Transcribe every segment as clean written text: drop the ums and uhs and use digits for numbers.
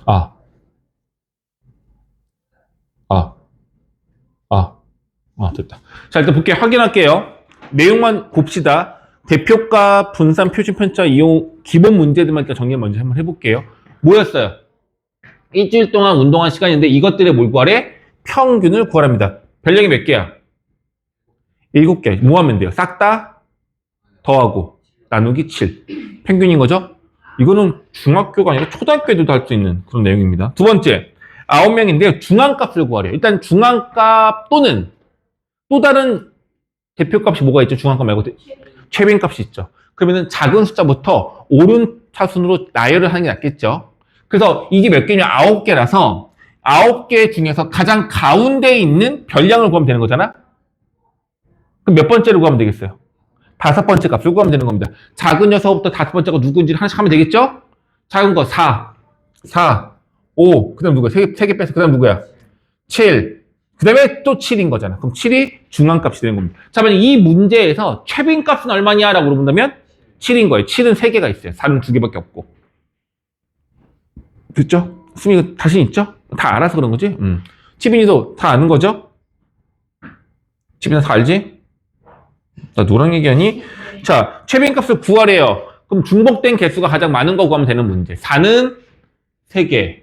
아, 아, 됐다. 자, 일단 볼게 확인할게요. 내용만 봅시다. 대표값, 분산, 표준, 편차, 이용, 기본 문제들만 일단 정리 먼저 한번 해볼게요. 뭐였어요? 일주일 동안 운동한 시간인데 이것들의 뭘 구하래? 평균을 구하랍니다. 별량이 몇 개야? 7개. 뭐 하면 돼요? 싹 다 더하고 나누기 7. 평균인 거죠? 이거는 중학교가 아니라 초등학교에도 할 수 있는 그런 내용입니다. 두 번째, 9명인데요. 중앙값을 구하래요. 일단 중앙값 또는 또 다른 대표값이 뭐가 있죠? 중앙값 말고 최빈값이 있죠. 그러면은 작은 숫자부터 오른 차순으로 나열을 하는 게 낫겠죠. 그래서 이게 몇 개냐? 9개라서 9개 중에서 가장 가운데에 있는 별량을 구하면 되는 거잖아? 그럼 몇 번째를 구하면 되겠어요? 5번째 값을 구하면 되는 겁니다. 작은 녀석부터 5번째가 누군지를 하나씩 하면 되겠죠? 작은 거 4, 5, 그 다음 누구야? 3개 뺐어. 그 다음 누구야? 7, 그 다음에 또 7인 거잖아. 그럼 7이 중앙값이 되는 겁니다. 자, 만약 이 문제에서 최빈값은 얼마냐? 라고 물어본다면 7인 거예요. 7은 3개가 있어요. 4는 2개밖에 없고. 됐죠? 수민이 자신 있죠? 다 알아서 그런 거지? 치빈이도 다 아는 거죠? 치빈아 다 알지? 나 너랑 얘기하니? 자, 최빈값을 구하래요. 그럼 중복된 개수가 가장 많은 거 구하면 되는 문제. 4는 3개,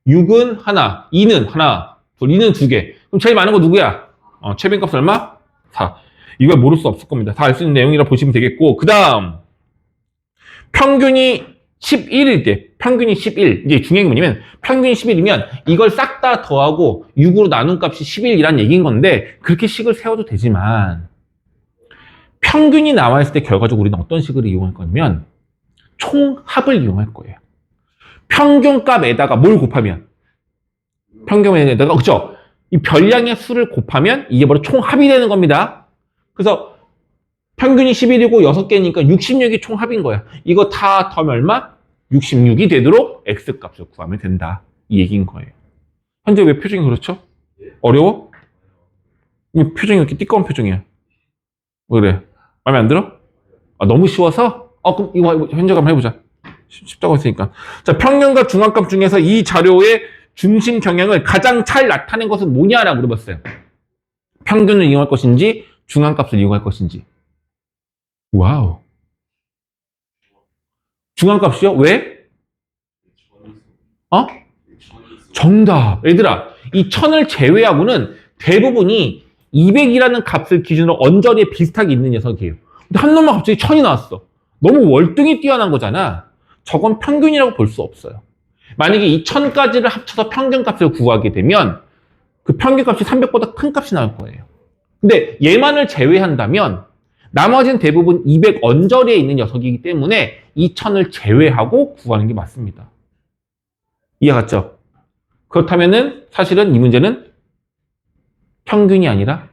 6은 하나, 2는 하나, 2는 2개. 그럼 제일 많은 거 누구야? 최빈값 얼마? 4. 이걸 모를 수 없을 겁니다. 다 알 수 있는 내용이라 보시면 되겠고. 그 다음, 평균이 11일 때, 평균이 11. 이제 중요한 게 뭐냐면, 평균이 11이면 이걸 싹 다 더하고 6으로 나눈 값이 11이란 얘기인 건데, 그렇게 식을 세워도 되지만, 평균이 나와 있을 때 결과적으로 우리는 어떤 식을 이용할 거냐면, 총합을 이용할 거예요. 평균값에다가 뭘 곱하면? 평균에다가, 그죠? 이 별량의 수를 곱하면 이게 바로 총합이 되는 겁니다. 그래서 평균이 11이고 6개니까 66이 총합인 거야. 이거 다 더하면 얼마? 66이 되도록 X값을 구하면 된다. 이 얘기인 거예요. 현재 왜 표정이 그렇죠? 어려워? 이 표정이 이렇게 띠꺼운 표정이야. 왜 그래? 마음에 안 들어? 너무 쉬워서? 그럼 이거 현재 한번 해보자. 쉽다고 했으니까. 자, 평균과 중앙값 중에서 이 자료의 중심 경향을 가장 잘 나타낸 것은 뭐냐라고 물어봤어요. 평균을 이용할 것인지 중앙값을 이용할 것인지. 와우. 중앙값이요? 왜? 정답. 얘들아, 이 1000을 제외하고는 대부분이 200이라는 값을 기준으로 언저리에 비슷하게 있는 녀석이에요. 근데 한 놈만 갑자기 1000이 나왔어. 너무 월등히 뛰어난 거잖아. 저건 평균이라고 볼 수 없어요. 만약에 이 1000가지를 합쳐서 평균값을 구하게 되면 그 평균값이 300보다 큰 값이 나올 거예요. 근데 얘만을 제외한다면 나머지는 대부분 200 언저리에 있는 녀석이기 때문에 이 1000을 제외하고 구하는 게 맞습니다. 이해 갔죠? 그렇다면은 사실은 이 문제는 평균이 아니라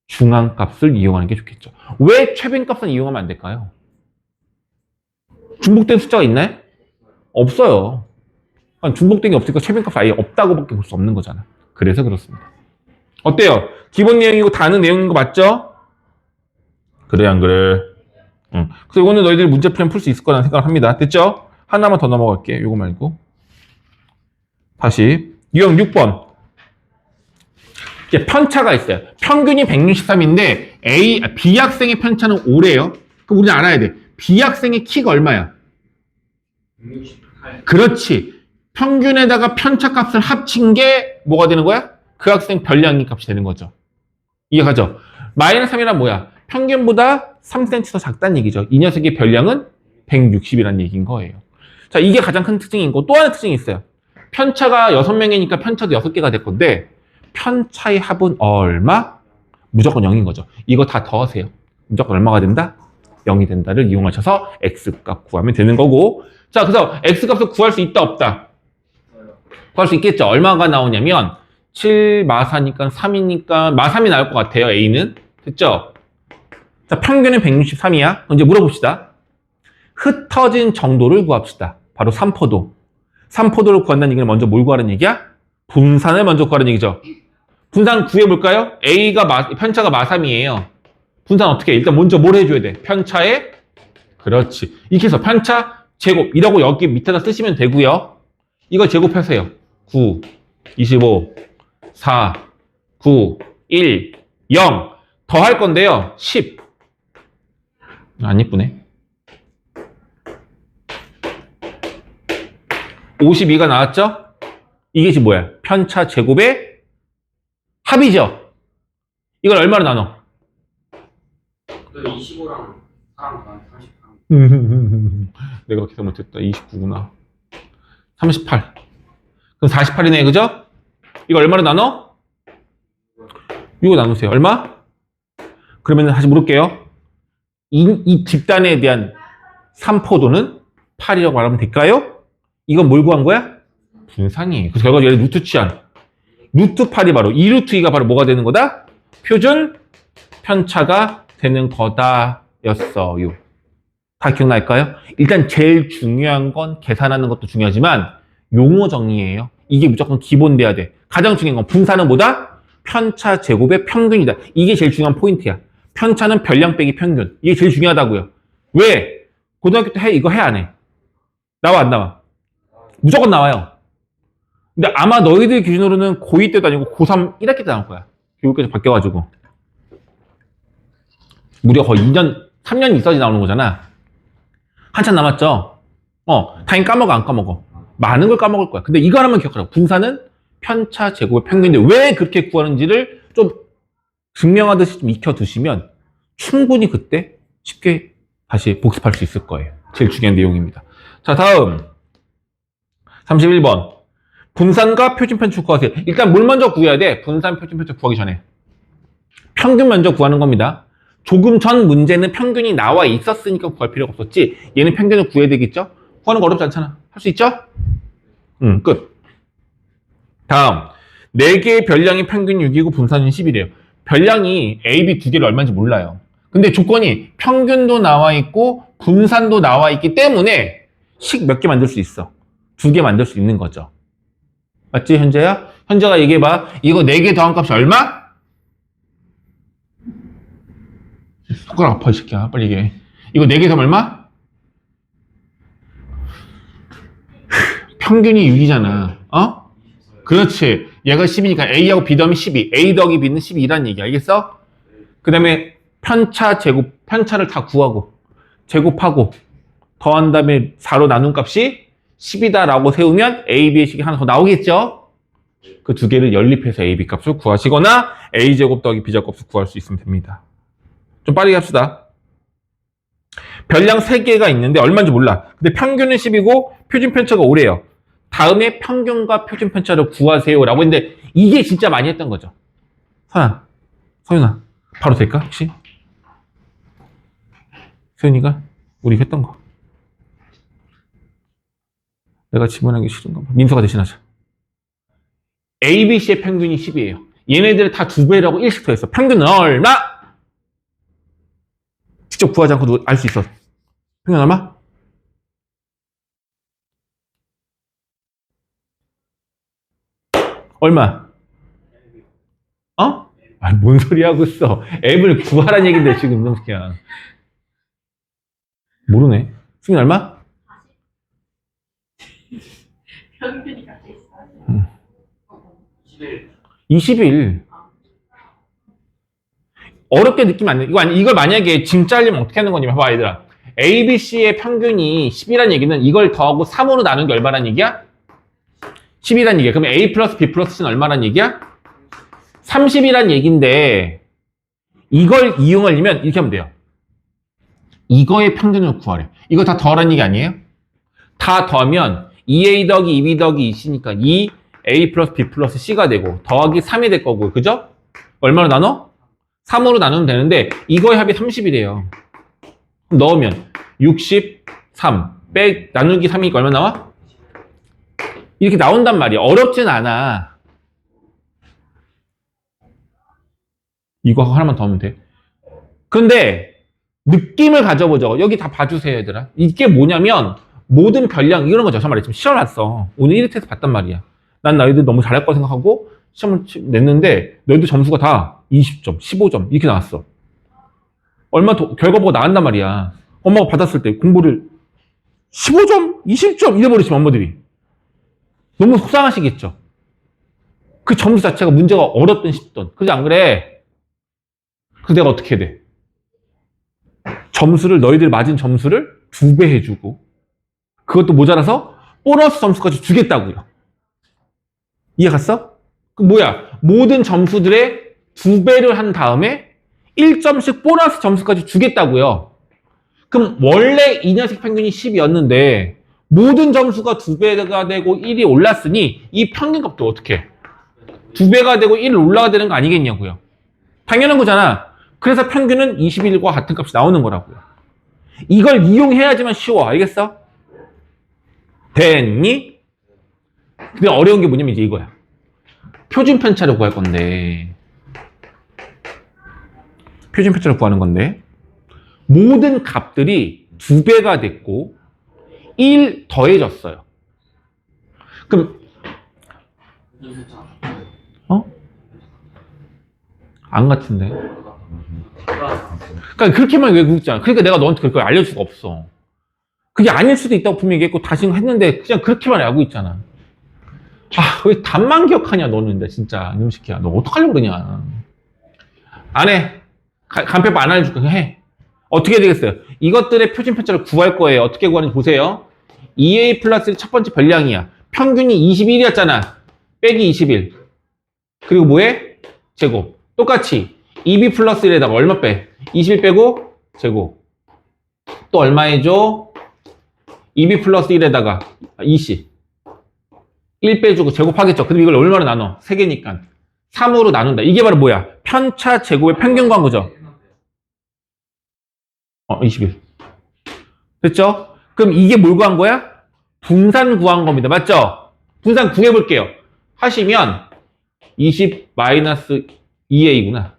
중앙값을 이용하는 게 좋겠죠. 왜 최빈값을 이용하면 안 될까요? 중복된 숫자가 있나요? 없어요. 중복된 게 없으니까 최빈값 아예 없다고밖에 볼 수 없는 거잖아. 그래서 그렇습니다. 어때요? 기본 내용이고 다 아는 내용인 거 맞죠? 그래 안 그래? 그래서 이거는 너희들이 문제풀이면 풀 수 있을 거라는 생각을 합니다. 됐죠? 하나만 더 넘어갈게. 이거 말고. 다시 유형 6번. 이제 편차가 있어요. 평균이 163인데 B학생의 편차는 5래요. 그럼 우리는 알아야 돼. B학생의 키가 얼마야? 168. 그렇지. 평균에다가 편차 값을 합친 게 뭐가 되는 거야? 그 학생 별량이 값이 되는 거죠. 이해가죠? 마이너스 3이란 뭐야? 평균보다 3cm 더 작다는 얘기죠. 이 녀석의 별량은 160이라는 얘기인 거예요. 자, 이게 가장 큰 특징인 거. 또 하나 특징이 있어요. 편차가 6명이니까 편차도 6개가 될 건데 편차의 합은 얼마? 무조건 0인 거죠. 이거 다 더하세요. 무조건 얼마가 된다? 0이 된다를 이용하셔서 X값 구하면 되는 거고. 자, 그래서 X값을 구할 수 있다 없다? 구할 수 있겠죠. 얼마가 나오냐면 7 마4니까 3이니까 마3이 나올 것 같아요. A는. 됐죠? 자, 평균은 163이야. 이제 물어봅시다. 흩어진 정도를 구합시다. 바로 3포도. 3포도를 구한다는 얘기는 먼저 뭘 구하라는 얘기야? 분산을 먼저 구하라는 얘기죠. 분산 구해볼까요? A가 편차가 마3이에요. 분산 어떻게 해? 일단 먼저 뭘 해줘야 돼? 편차에 그렇지. 이렇게 해서 편차 제곱 이라고 여기 밑에다 쓰시면 되고요. 이걸 제곱하세요. 9, 25, 4, 9, 1, 0. 더 할 건데요. 10. 안 예쁘네. 52가 나왔죠? 이게 지금 뭐야? 편차 제곱의 합이죠? 이걸 얼마로 나눠? 25랑 4랑 33. 내가 계산 못했다. 29구나. 38. 그럼 48이네, 그죠? 이거 얼마로 나눠? 이거 나누세요. 얼마? 그러면 다시 물을게요. 이 집단에 대한 3포도는 8이라고 말하면 될까요? 이건 뭘 구한 거야? 분산이에요. 그래서 결과적으로 루트 취한. 루트 8이 바로, 2루트 2가 바로 뭐가 되는 거다? 표준 편차가 되는 거다 였어요. 다 기억날까요? 일단 제일 중요한 건 계산하는 것도 중요하지만 용어 정리예요. 이게 무조건 기본 돼야 돼. 가장 중요한 건 분산은 뭐다? 편차 제곱의 평균이다. 이게 제일 중요한 포인트야. 편차는 별량 빼기 평균. 이게 제일 중요하다고요. 왜? 고등학교 때 이거 해 안 해? 나와 안 나와? 무조건 나와요. 근데 아마 너희들 기준으로는 고2 때도 아니고 고3 1학기 때 나올 거야. 교육과정 바뀌어가지고. 무려 거의 2년, 3년 있어야지 나오는 거잖아. 한참 남았죠? 당연히 까먹어, 안 까먹어. 많은 걸 까먹을 거야. 근데 이거 하나만 기억하라고. 분산은 편차 제곱의 평균인데 왜 그렇게 구하는지를 좀 증명하듯이 좀 익혀두시면 충분히 그때 쉽게 다시 복습할 수 있을 거예요. 제일 중요한 내용입니다. 자, 다음. 31번. 분산과 표준 편차 구하세요. 일단 뭘 먼저 구해야 돼? 분산, 표준 편차 구하기 전에. 평균 먼저 구하는 겁니다. 조금 전 문제는 평균이 나와 있었으니까 구할 필요가 없었지. 얘는 평균을 구해야 되겠죠? 구하는 거 어렵지 않잖아. 할 수 있죠? 끝. 다음. 4개의 별량이 평균 6이고 분산은 10이래요. 별량이 A, B 두 개를 얼마인지 몰라요. 근데 조건이 평균도 나와 있고 분산도 나와 있기 때문에 식 몇 개 만들 수 있어. 2개 만들 수 있는 거죠. 맞지, 현재야? 현재가 얘기해봐. 이거 4개 더한 값이 얼마? 손가락 아파, 이 새끼야. 빨리 얘기해. 이거 4개 더하면 얼마? 평균이 6이잖아. 그렇지. 얘가 10이니까 A하고 B 더하면 12. A 더하기 B는 12라는 얘기. 알겠어? 그 다음에 편차 제곱, 편차를 다 구하고, 제곱하고, 더한 다음에 4로 나눈 값이 10이다라고 세우면 A, B의 식이 하나 더 나오겠죠? 그 두 개를 연립해서 A, B 값을 구하시거나 A제곱 더하기 B제곱 값을 구할 수 있으면 됩니다. 좀 빠르게 합시다. 별량 3개가 있는데 얼마인지 몰라. 근데 평균은 10이고 표준 편차가 5래요. 다음에 평균과 표준 편차를 구하세요 라고 했는데 이게 진짜 많이 했던 거죠. 서윤아 바로 될까 혹시? 서윤이가 우리 했던 거. 내가 질문하기 싫은가 봐. 민서가 대신하자. A, B, C의 평균이 10이에요. 얘네들 다 2배라고 1씩 더했어. 평균은 얼마? 직접 구하지 않고도 알 수 있어. 평균 얼마? 얼마? 아니, 뭔 소리 하고 있어. 앱을 구하라는 얘긴데, 지금, 이놈새끼야. 모르네. 승인 얼마? 평균이 같아 있어. 21. 어렵게 느끼면 안 돼. 이걸 만약에 진짜 하려면 어떻게 하는 거냐. 봐봐, 얘들아. A, B, C의 평균이 10이라는 얘기는 이걸 더하고 3으로 나눈 게 얼마란 얘기야? 10이란 얘기야. 그럼 A 플러스 B 플러스 C는 얼마란 얘기야? 30이란 얘기인데 이걸 이용하려면 이렇게 하면 돼요. 이거의 평균을 구하래. 이거 다 더하라는 얘기 아니에요? 다 더하면 2A 더하기 2B 더하기 2C니까 2A 플러스 B 플러스 C가 되고 더하기 3이 될 거고요. 그죠? 얼마로 나눠? 3으로 나누면 되는데 이거의 합이 30이래요. 넣으면 63 나누기 3이니까 얼마 나와? 이렇게 나온단 말이야. 어렵진 않아. 이거 하나만 더 하면 돼. 근데 느낌을 가져보죠. 여기 다 봐주세요, 얘들아. 이게 뭐냐면 모든 별량 이런 거죠. 저 말이야. 지금 시험을 왔어. 오늘 1위 테스트 봤단 말이야. 난 너희들 너무 잘할 거라 생각하고 시험을 냈는데 너희들 점수가 다 20점, 15점 이렇게 나왔어. 얼마 더 결과 보고 나왔단 말이야. 엄마가 받았을 때 공부를 15점, 20점 이래버리시면 엄마들이 너무 속상하시겠죠? 그 점수 자체가 문제가 어렵든 쉽든. 그러지 안 그래? 그래서 내가 어떻게 해야 돼? 점수를, 너희들 맞은 점수를 2배 해주고, 그것도 모자라서 보너스 점수까지 주겠다고요. 이해 갔어? 그 뭐야? 모든 점수들의 2배를 한 다음에 1점씩 보너스 점수까지 주겠다고요. 그럼 원래 이 녀석 평균이 10이었는데 모든 점수가 2배가 되고 1이 올랐으니 이 평균값도 어떻게 해? 2배가 되고 1 올라가야 되는 거 아니겠냐고요. 당연한 거잖아. 그래서 평균은 21과 같은 값이 나오는 거라고요. 이걸 이용해야지만 쉬워. 알겠어? 됐니? 근데 어려운 게 뭐냐면 이제 이거야. 표준 편차를 구할 건데, 표준 편차를 구하는 건데, 모든 값들이 2배가 됐고 1 더해졌어요. 그럼 안 같은데? 그러니까 그렇게만 외우고 있잖아. 그러니까 내가 너한테 그걸 알려줄 수가 없어. 그게 아닐 수도 있다고 분명히 얘기했고 다시 했는데 그냥 그렇게만 알고 있잖아. 아, 왜 답만 기억하냐 너는. 근데 진짜 이놈 새끼야. 너 어떡하려고 그러냐. 안 해. 간편법 안 알려줄 거야. 그냥 해. 어떻게 해야 되겠어요? 이것들의 표준 편차를 구할 거예요. 어떻게 구하는지 보세요. 2a 플러스 첫 번째 변량이야. 평균이 21이었잖아. 빼기 21. 그리고 뭐해? 제곱. 똑같이 2b 플러스 1에다가 얼마 빼? 21 빼고 제곱. 또 얼마 해줘? 2b 플러스 1에다가 20. 1 빼주고 제곱하겠죠. 근데 이걸 얼마로 나눠? 3개니까. 3으로 나눈다. 이게 바로 뭐야? 편차 제곱의 평균 구한 거죠. 21. 됐죠? 그럼 이게 뭘 구한 거야? 분산 구한 겁니다. 맞죠? 분산 구해볼게요. 하시면 20 마이너스 2a구나.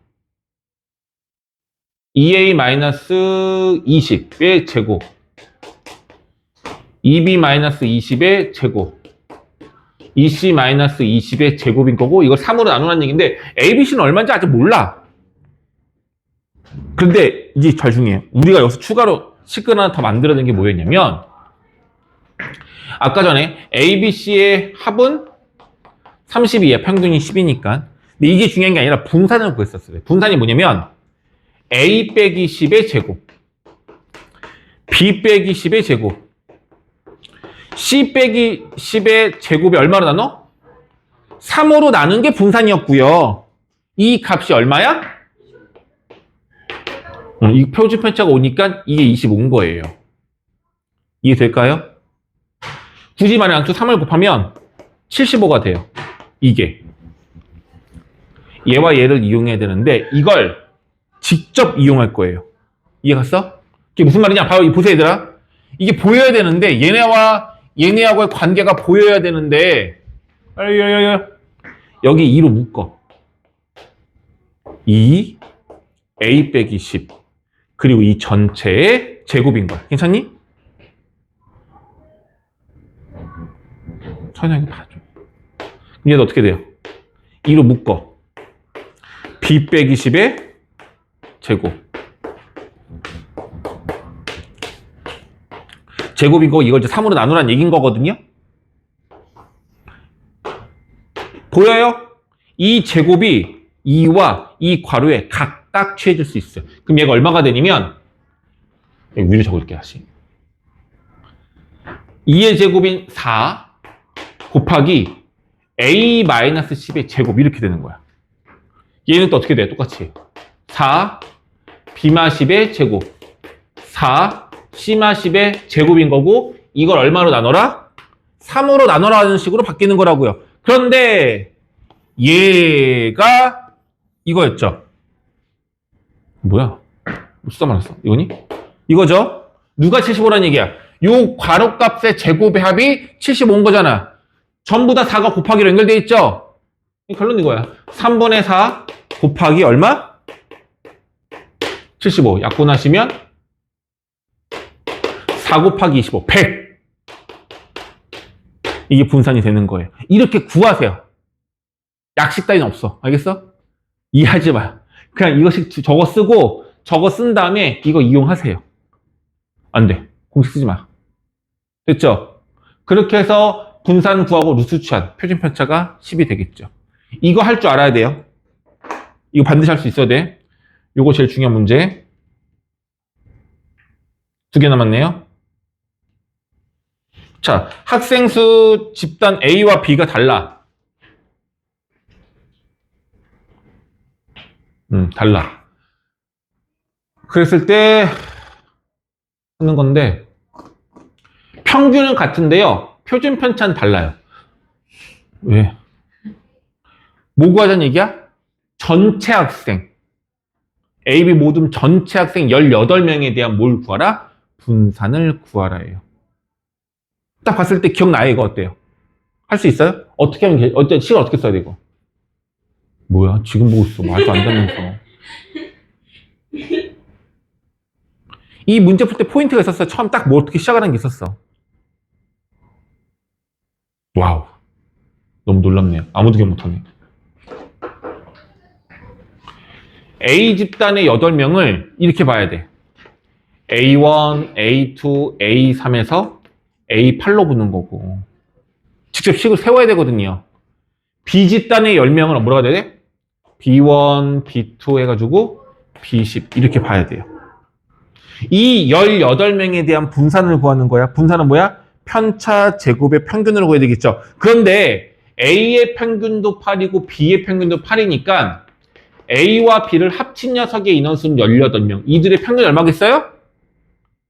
2a 마이너스 20의 제곱. 2b 마이너스 20의 제곱. 2c 마이너스 20의 제곱인 거고, 이걸 3으로 나누는 얘기인데, ABC는 얼마인지 아직 몰라. 그런데 이게 잘 중요해요. 우리가 여기서 추가로 식을 하나 더 만들어낸 게 뭐였냐면, 아까 전에 ABC의 합은 32야. 평균이 10이니까. 근데 이게 중요한 게 아니라 분산을 구했었어요. 분산이 뭐냐면 A 빼기 10의 제곱, B 빼기 10의 제곱, C 빼기 10의 제곱이 얼마로 나눠? 3으로 나눈 게 분산이었고요. 이 값이 얼마야? 이 표준 편차가 오니까 이게 25인 거예요. 이해될까요? 굳이 말해 않고 3을 곱하면 75가 돼요. 이게. 얘와 얘를 이용해야 되는데 이걸 직접 이용할 거예요. 이해 갔어? 이게 무슨 말이냐? 봐요. 보세요, 얘들아. 이게 보여야 되는데 얘네와 얘네하고의 관계가 보여야 되는데 여기 2로 묶어. 2 a 빼기 10 그리고 이 전체의 제곱인 거야. 괜찮니? 천양이 봐줘. 그럼 얘도 어떻게 돼요? 2로 묶어. b 빼기 10의 제곱. 제곱인 거 이걸 이제 3으로 나누라는 얘기인 거거든요. 보여요? 이 제곱이 2와 이 괄호에 각각 취해질 수 있어요. 그럼 얘가 얼마가 되냐면 여기 위로 적을게요. 다시 2의 제곱인 4 곱하기 a-10의 제곱 이렇게 되는 거야. 얘는 또 어떻게 돼? 똑같이 4 b-10의 제곱 4 c-10의 제곱인 거고 이걸 얼마로 나눠라? 3으로 나눠라는 식으로 바뀌는 거라고요. 그런데 얘가 이거였죠. 뭐야? 쓰다 말았어. 이거니? 이거죠? 누가 75라는 얘기야? 요 괄호값의 제곱의 합이 75인 거잖아. 전부 다 4가 곱하기로 연결돼 있죠? 이 결론 이거야. 3분의 4 곱하기 얼마? 75. 약분하시면 4 곱하기 25. 100. 이게 분산이 되는 거예요. 이렇게 구하세요. 약식 따위는 없어. 알겠어? 이해하지 마요. 그냥 이거씩 저거 쓰고 저거 쓴 다음에 이거 이용하세요. 안 돼. 공식 쓰지 마. 됐죠? 그렇게 해서 분산 구하고 루트 추한. 표준 편차가 10이 되겠죠. 이거 할 줄 알아야 돼요. 이거 반드시 할 수 있어야 돼. 요거 제일 중요한 문제. 2개 남았네요. 자, 학생 수 집단 A와 B가 달라. 달라. 그랬을 때 하는 건데 평균은 같은데요. 표준 편차는 달라요. 왜? 뭐 구하자는 얘기야? 전체 학생. A, B 모두 전체 학생 18명에 대한 뭘 구하라? 분산을 구하라예요. 딱 봤을 때 기억나요? 이거 어때요? 할 수 있어요? 어떻게 하면, 시간 어떻게 써야 되고? 뭐야? 지금 보고 있어. 말도 안 되면서. 이 문제 풀 때 포인트가 있었어요. 처음 딱 뭐 어떻게 시작하는 게 있었어. 와우. 너무 놀랍네요. 아무도 기억 못하네. A 집단의 8명을 이렇게 봐야 돼. A1, A2, A3에서 A8로 붙는 거고. 직접 식을 세워야 되거든요. B 집단의 10명을 뭐라고 해야 돼? B1, B2 해가지고 B10 이렇게 봐야 돼요. 이 18명에 대한 분산을 구하는 거야. 분산은 뭐야? 편차 제곱의 평균으로 구해야 되겠죠. 그런데 A의 평균도 8이고 B의 평균도 8이니까 A와 B를 합친 녀석의 인원수는 18명. 이들의 평균이 얼마겠어요?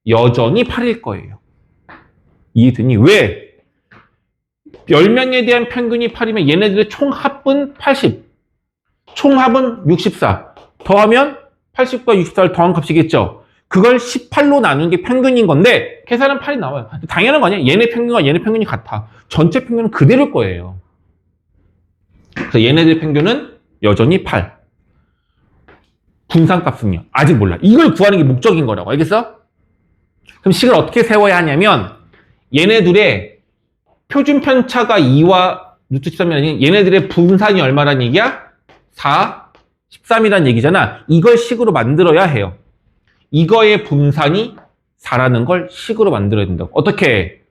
여전히 8일 거예요. 이해되니? 왜? 10명에 대한 평균이 8이면 얘네들의 총합은 80. 총합은 64. 더하면 80과 64를 더한 값이겠죠. 그걸 18로 나누는 게 평균인 건데 계산은 8이 나와요. 당연한 거 아니야? 얘네 평균과 얘네 평균이 같아. 전체 평균은 그대로일 거예요. 그래서 얘네들의 평균은 여전히 8. 분산값은요? 아직 몰라. 이걸 구하는 게 목적인 거라고. 알겠어? 그럼 식을 어떻게 세워야 하냐면 얘네들의 표준 편차가 2와 루트 13이라는 얘네들의 분산이 얼마란 얘기야? 4, 13이란 얘기잖아. 이걸 식으로 만들어야 해요. 이거의 분산이 4라는 걸 식으로 만들어야 된다고. 어떻게?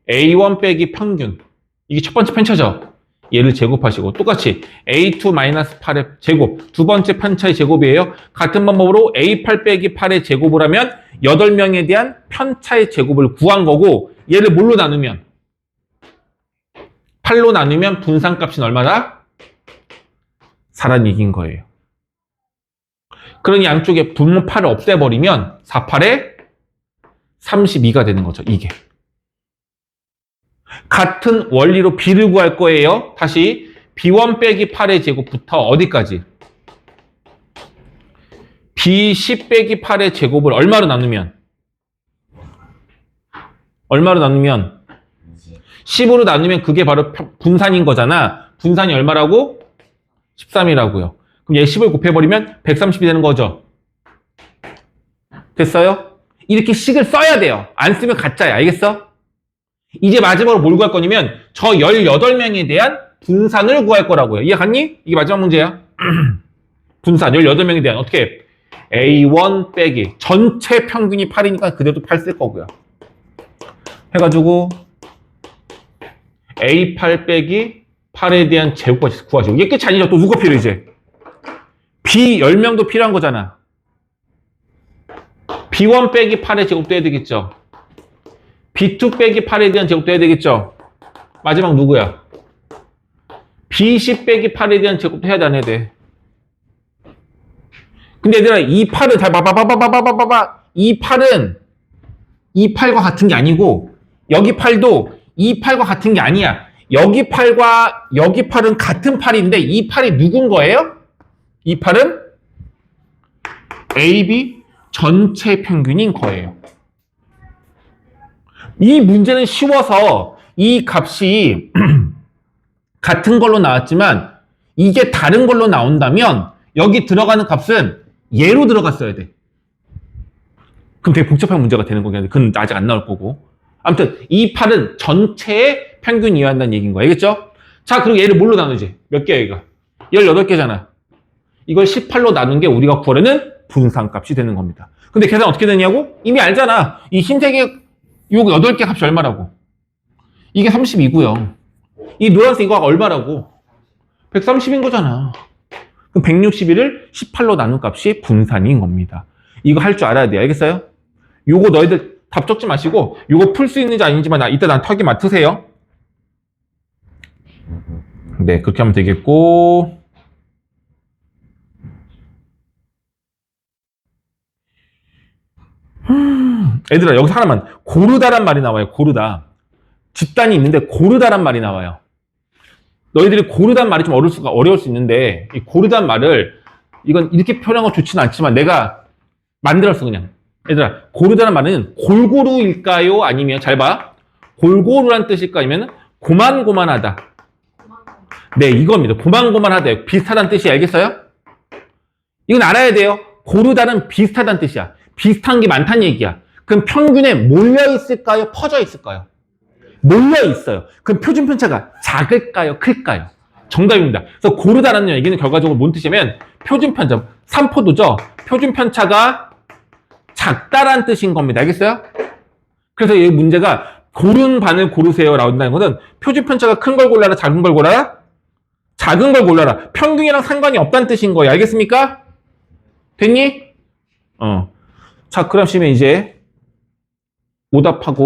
A1 빼기 평균. 이게 첫 번째 편차죠. 얘를 제곱하시고 똑같이 A2-8의 제곱. 두 번째 편차의 제곱이에요. 같은 방법으로 A8 빼기 8의 제곱을 하면 8명에 대한 편차의 제곱을 구한 거고 얘를 뭘로 나누면? 8로 나누면 분산값은 얼마다? 4란 얘기인 거예요. 그러니 양쪽에 분모 8을 없애버리면 4, 8에 32가 되는 거죠. 이게. 같은 원리로 B를 구할 거예요. 다시 B1 빼기 8의 제곱부터 어디까지? B10 빼기 8의 제곱을 얼마로 나누면? 10으로 나누면 그게 바로 분산인 거잖아. 분산이 얼마라고? 13이라고요. 그럼 얘 10을 곱해버리면 130이 되는 거죠. 됐어요? 이렇게 식을 써야 돼요. 안 쓰면 가짜야. 알겠어? 이제 마지막으로 뭘 구할 거냐면 저 18명에 대한 분산을 구할 거라고요. 이해 갔니? 이게 마지막 문제야. 분산 18명에 대한 어떻게 A1 빼기 전체 평균이 8이니까 그대로 8 쓸 거고요. 해가지고 A8 빼기 8에 대한 제곱까지 구하시고 이게 끝이 아니죠. 또 누가 필요해 이제? B 10명도 필요한 거잖아. B1 빼기 8의 제곱도 해야 되겠죠. B2 빼기 8에 대한 제곱도 해야 되겠죠. 마지막 누구야? B10 빼기 8에 대한 제곱도 해야 돼, 안 해야 돼? 근데 얘들아, 이 8은 다 봐봐. 이 8은 이 8과 같은 게 아니고 여기 8도 이 8과 같은 게 아니야. 여기 8과 여기 8은 같은 8인데 이 8이 누군 거예요? 이 8은 AB 전체 평균인 거예요. 이 문제는 쉬워서 이 값이 같은 걸로 나왔지만 이게 다른 걸로 나온다면 여기 들어가는 값은 얘로 들어갔어야 돼. 그럼 되게 복잡한 문제가 되는 거긴 한데 그건 아직 안 나올 거고. 아무튼 이 8은 전체의 평균이어야 한다는 얘기인 거야. 알겠죠? 자, 그리고 얘를 뭘로 나누지? 몇 개야 얘가? 18개잖아. 이걸 18로 나눈 게 우리가 구하려는 분산값이 되는 겁니다. 근데 계산 어떻게 되냐고? 이미 알잖아. 이 흰색의 요 8개 값이 얼마라고? 이게 32고요. 이 노란색 이거가 얼마라고? 130인 거잖아. 그럼 161을 18로 나눈 값이 분산인 겁니다. 이거 할 줄 알아야 돼요. 알겠어요? 요거 너희들 답 적지 마시고 요거 풀 수 있는지 아닌지만 이따 난 턱이 맡으세요. 네, 그렇게 하면 되겠고. 얘들아, 여기서 하나만. 고르다란 말이 나와요. 고르다. 집단이 있는데 고르다란 말이 나와요. 너희들이 고르다는 말이 좀 어려울 수 있는데, 이 고르다는 말을, 이건 이렇게 표현한 건 좋지는 않지만 내가 만들었어, 그냥. 얘들아, 고르다는 말은 골고루일까요? 아니면, 잘 봐. 골고루란 뜻일까? 아니면 고만고만하다. 네, 이겁니다. 고만고만하다. 비슷하다는 뜻이 알겠어요? 이건 알아야 돼요. 고르다는 비슷하다는 뜻이야. 비슷한 게 많다는 얘기야. 그럼 평균에 몰려 있을까요? 퍼져 있을까요? 몰려 있어요. 그럼 표준 편차가 작을까요? 클까요? 정답입니다. 그래서 고르다라는 얘기는 결과적으로 뭔 뜻이냐면 표준 편차, 삼포도죠. 표준 편차가 작다라는 뜻인 겁니다. 알겠어요? 그래서 이 문제가 고른 반을 고르세요 라온다는 것은 표준 편차가 큰 걸 골라라, 작은 걸 골라라? 작은 걸 골라라. 평균이랑 상관이 없다는 뜻인 거예요. 알겠습니까? 됐니? 자, 그럼 시면 이제 오답하고